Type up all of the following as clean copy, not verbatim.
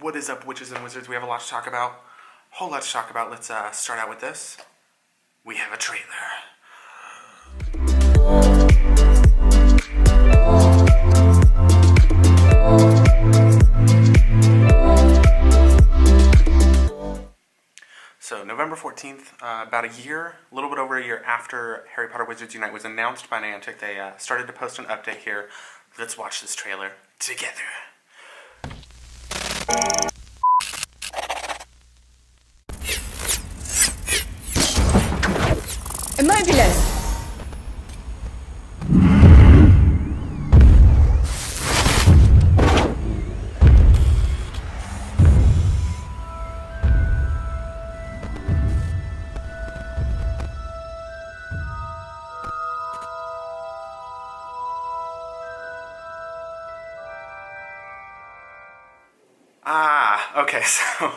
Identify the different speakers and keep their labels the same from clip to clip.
Speaker 1: What is up, witches and wizards? We have a lot to talk about. Whole lot to talk about. Let's start out with this. We have a trailer. So November 14th, about a little bit over a year after Harry Potter Wizards Unite was announced by Niantic, they started to post an update here. Let's watch this trailer together.
Speaker 2: Immobile!
Speaker 1: Okay, so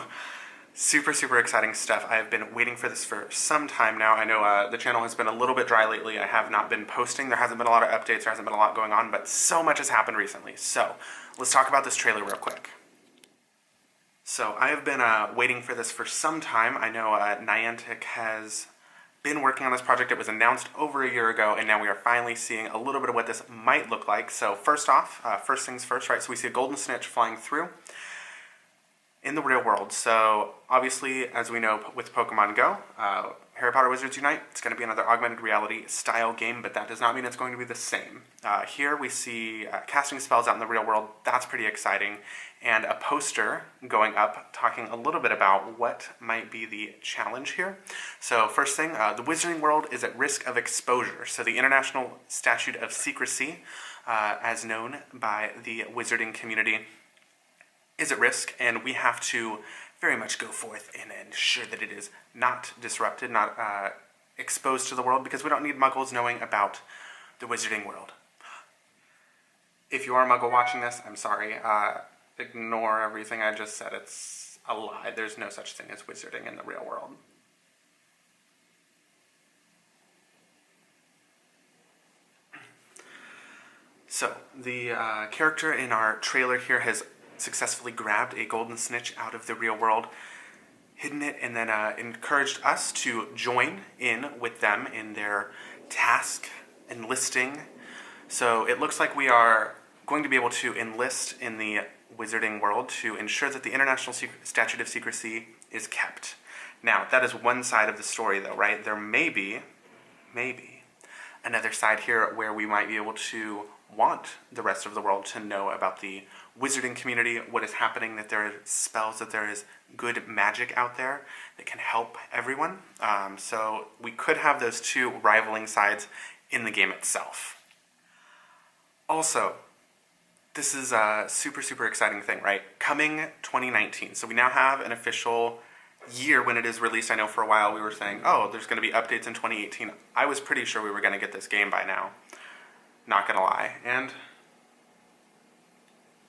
Speaker 1: super exciting stuff. I have been waiting for this for some time now. I know the channel has been a little bit dry lately. I have not been posting. There hasn't been a lot of updates. There hasn't been a lot going on, but so much has happened recently. So let's talk about this trailer real quick. So I have been waiting for this for some time. I know Niantic has been working on this project. It was announced over a year ago, and now we are finally seeing a little bit of what this might look like. So first off, first things first, right? So we see a golden snitch flying through in the real world. So obviously, as we know with Pokemon Go, Harry Potter Wizards Unite, it's going to be another augmented reality style game, but that does not mean it's going to be the same. Here we see casting spells out in the real world. That's pretty exciting. And a poster going up talking a little bit about what might be the challenge here. So first thing, the Wizarding world is at risk of exposure. So the International Statute of Secrecy, as known by the wizarding community, is at risk, and we have to very much go forth and ensure that it is not disrupted, not exposed to the world, because we don't need muggles knowing about the wizarding world. If you are a muggle watching this, I'm sorry. Ignore everything I just said. It's a lie. There's no such thing as wizarding in the real world. So, the character in our trailer here has successfully grabbed a golden snitch out of the real world, hidden it, and then encouraged us to join in with them in their task enlisting. So it looks like we are going to be able to enlist in the wizarding world to ensure that the International Statute of Secrecy is kept. Now, that is one side of the story though, right? There may be another side here where we might be able to want the rest of the world to know about the wizarding community, what is happening, that there are spells, that there is good magic out there that can help everyone. So we could have those two rivaling sides in the game itself. Also, this is a super exciting thing, right? Coming 2019. So we now have an official year when it is released. I know for a while we were saying, oh, there's going to be updates in 2018. I was pretty sure we were going to get this game by now. Not gonna lie. And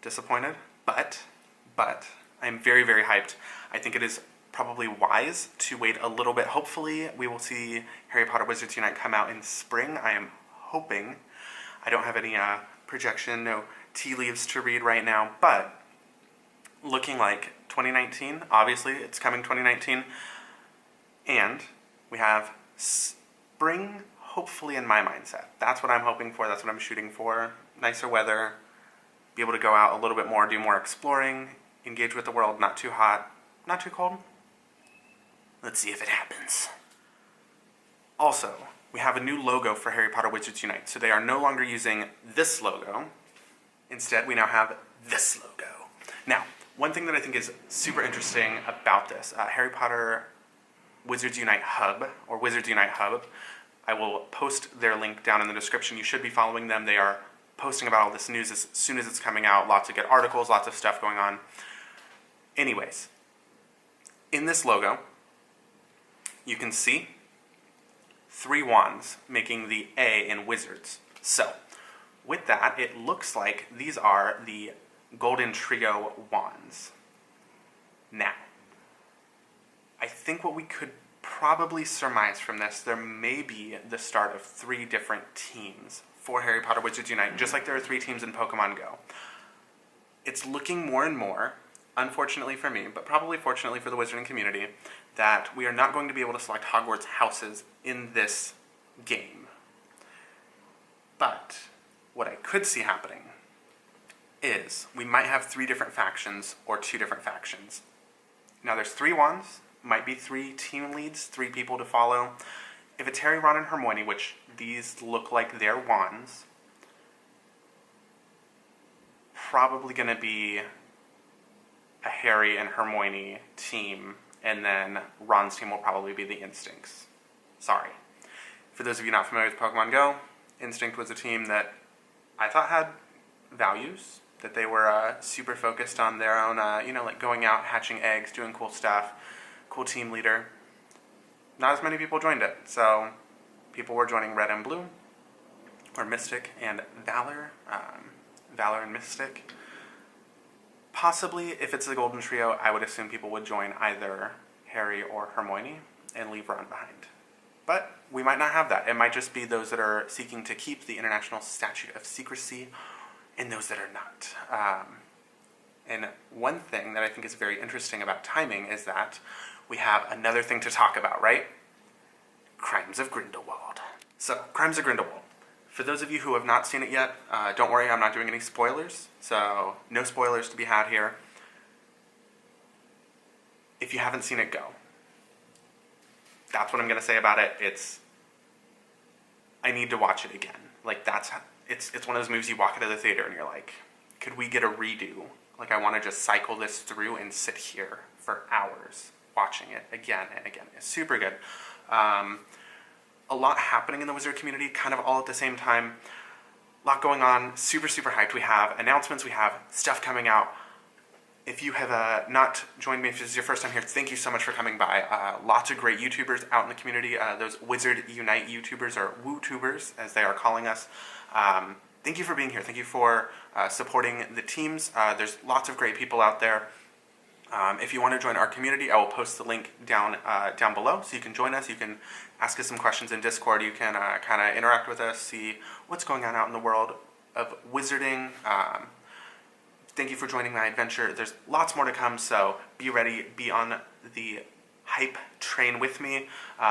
Speaker 1: disappointed, but I'm very hyped. I think it is probably wise to wait a little bit. Hopefully we will see Harry Potter Wizards Unite come out in spring. I am hoping. I don't have any projection, no tea leaves to read right now, but looking like 2019. Obviously it's coming 2019, and we have spring hopefully in my mindset. That's what I'm hoping for. That's what I'm shooting for. Nicer weather, be able to go out a little bit more, do more exploring, engage with the world, not too hot, not too cold. Let's see if it happens. Also, we have a new logo for Harry Potter Wizards Unite. So they are no longer using this logo. Instead, we now have this logo. Now, one thing that I think is super interesting about this, Harry Potter Wizards Unite Hub, or Wizards Unite Hub, I will post their link down in the description. You should be following them. They are posting about all this news as soon as it's coming out. Lots of good articles, lots of stuff going on. Anyways, in this logo, you can see 3 wands making the A in Wizards. So, with that, it looks like these are the Golden Trio wands. Now, I think what we could probably surmise from this, there may be the start of 3 different teams for Harry Potter Wizards Unite, just like there are 3 teams in Pokemon Go. It's looking more and more unfortunately for me, but probably fortunately for the Wizarding community, that we are not going to be able to select Hogwarts houses in this game. But what I could see happening is we might have 3 different factions or 2 different factions. Now there's 3 wands, might be 3 team leads, 3 people to follow. If it's Harry, Ron, and Hermione, which these look like their wands, probably going to be a Harry and Hermione team, and then Ron's team will probably be the Instincts. Sorry. For those of you not familiar with Pokemon Go, Instinct was a team that I thought had values, that they were super focused on their own, like going out, hatching eggs, doing cool stuff, cool team leader. Not as many people joined it, so people were joining Red and Blue, or Mystic and Valor, Valor and Mystic. Possibly, if it's the Golden Trio, I would assume people would join either Harry or Hermione and leave Ron behind. But we might not have that. It might just be those that are seeking to keep the International Statute of Secrecy and those that are not. And one thing that I think is very interesting about timing is that we have another thing to talk about, right? Crimes of Grindelwald. So, Crimes of Grindelwald. For those of you who have not seen it yet, don't worry, I'm not doing any spoilers, so no spoilers to be had here. If you haven't seen it, go. That's what I'm going to say about it. I need to watch it again. Like, it's one of those movies you walk into the theater and you're like, could we get a redo? Like, I want to just cycle this through and sit here for hours watching it again and again. It's super good. A lot happening in the Wizard community, kind of all at the same time. A lot going on, super, super hyped. We have announcements, we have stuff coming out. If you have not joined me, if this is your first time here, thank you so much for coming by. Lots of great YouTubers out in the community. Those Wizard Unite YouTubers, or WooTubers, as they are calling us. Thank you for being here. Thank you for supporting the teams. There's lots of great people out there. If you want to join our community, I will post the link down below, so you can join us. You can ask us some questions in Discord. You can kind of interact with us, see what's going on out in the world of wizarding. Thank you for joining my adventure. There's lots more to come, so be ready. Be on the hype train with me.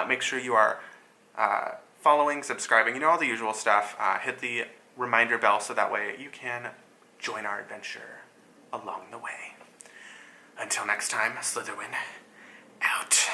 Speaker 1: Make sure you are following, subscribing, all the usual stuff. Hit the reminder bell so that way you can join our adventure along the way. Until next time, SlytherWin out.